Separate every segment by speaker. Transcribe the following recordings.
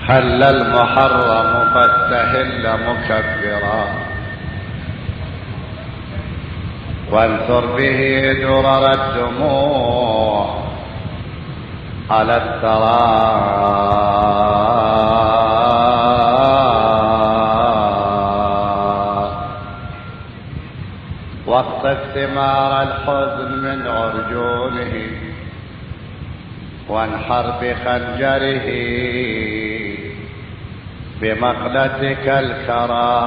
Speaker 1: حل المحرم فاستهل مكبرا وانثر به درر الدموع على الثرى واقطف ثمار الحزن من عرجونه وانحر بخنجره بمقلتك الكرى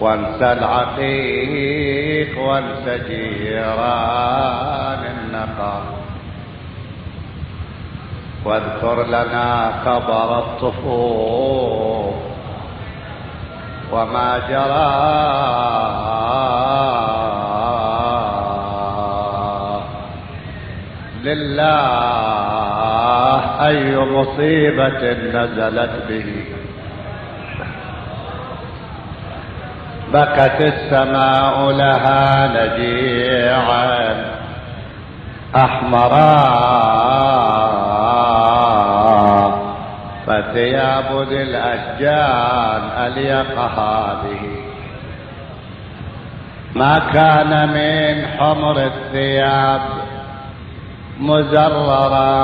Speaker 1: وانسى العقيق وانسى جيران النقا واذكر لنا خبر الطفوف وما جرى لله أي مصيبة نزلت به بكت السماء لها نجيعا أحمرا فثياب ذي الأشجان أليقها به ما كان من حمر الثياب مزررا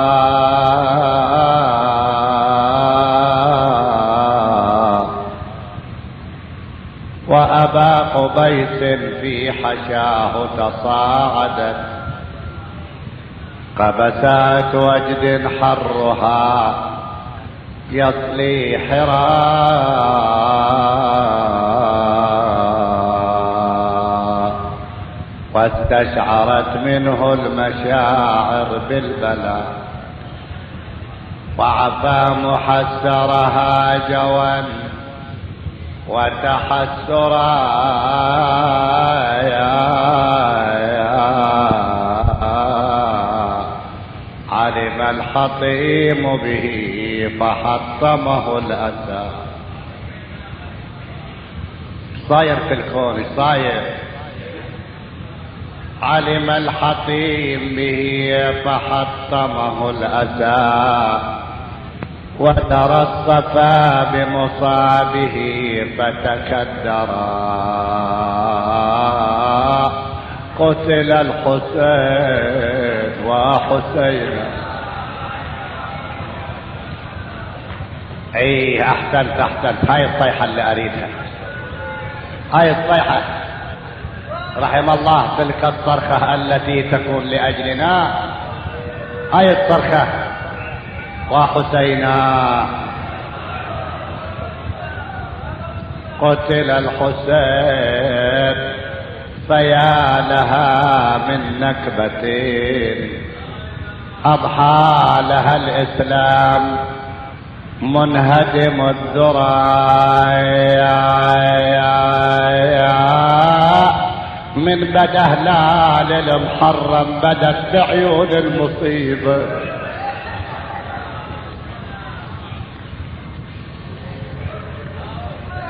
Speaker 1: وأبا قبيس في حشاه تصاعدت قبسات وجد حرها يصلي حرا واستشعرت منه المشاعر بالبلاء وعفى محسرها جوا وتحسرا علم الحطيم به فحطمه الأسى. صاير في الكون صاير علم الحطيم به فحطمه الأسى وترى الصفا بمصابه فتكدرا قتل الحسين وحسين. اي احسنت هاي الصيحة اللي اريدها هاي الصيحة. رحم الله تلك الصرخة التي تكون لأجلنا هاي الصرخة وحسينا قتل الحسين فيا لها من نكبة أضحى لها الإسلام منهدم الذراع من بدا هلال المحرم بدت بعيون المصيبة.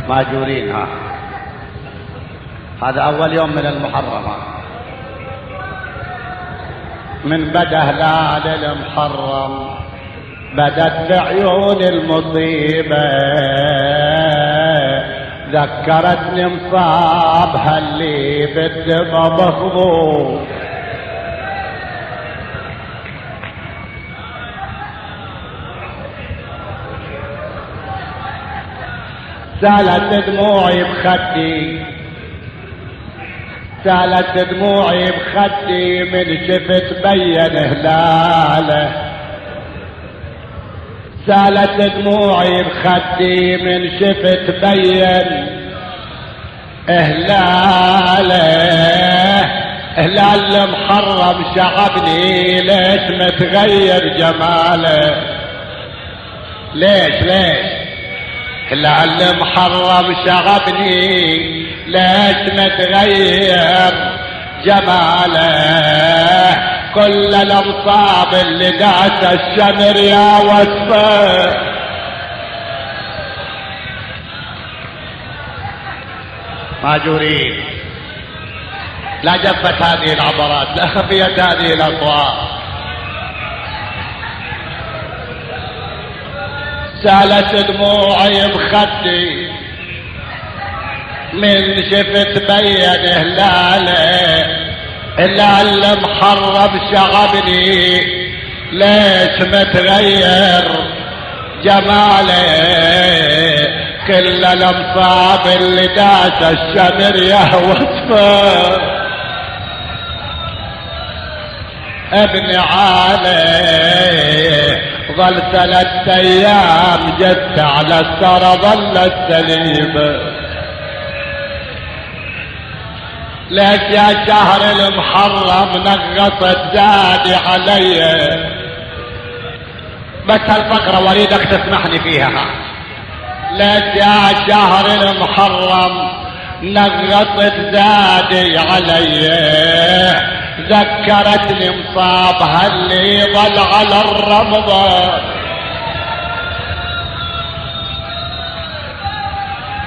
Speaker 1: ماجورين هذا أول يوم من المحرم من بدا هلال المحرم بدت بعيون المصيبة ذكرتني مصابها اللي بالدم مخضوب سالت دموعي بخدي سالت دموعي بخدي من شفت بين هلاله سالت دموعي بخدي من شفت بين هلاله هلال المحرم شعبني ليش متغير جماله ليش هلال المحرم شغبني ليش متغير جماله كل الامصاب اللي داس الشمر يا وصفه ماجورين لا جفت هذه العبرات لا خفيت هذه الاصوات سالت دموعي بخدي من شفت بين هلاله اللي محرم شغبني ليش متغير جماله كل الامصاب اللي داس الشمر يهوى صفر ابن علي ظل 3 ايام جت على الثرى ظلت سليمه ليش يا شهر المحرم نغصت زادي علي بس هالفقرة اريدك تسمحني فيها ليش يا شهر المحرم نغصت زادي علي ذكرتني مصابها اللي ظل على الرمضة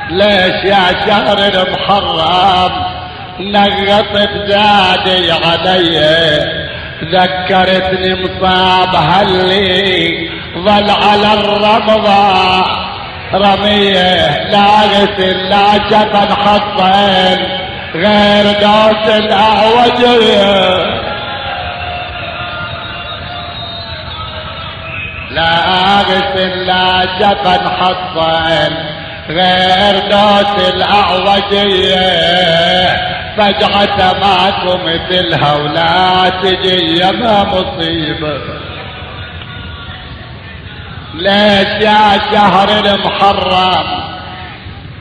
Speaker 1: ليش يا شهر المحرم نغطت زادي علي ذكرتني مصابها اللي ظل على الرمضة رميه لا غسل لا شفن حطين غير دوس الاعوجية لا غسل لا شفن حطين غير دوس الاعوجية فجعة ماكو مثلها ولا تجي ما مصيبة ليش يا شهر المحرم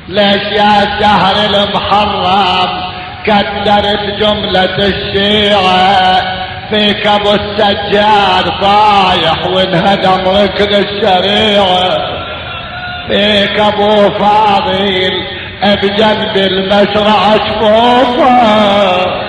Speaker 1: ليش يا شهر المحرم كدرت جملة الشيعة فيك ابو السجاد طايح وانهدم ركن الشريعة فيك ابو فاضل بجنب المشرع شفوفه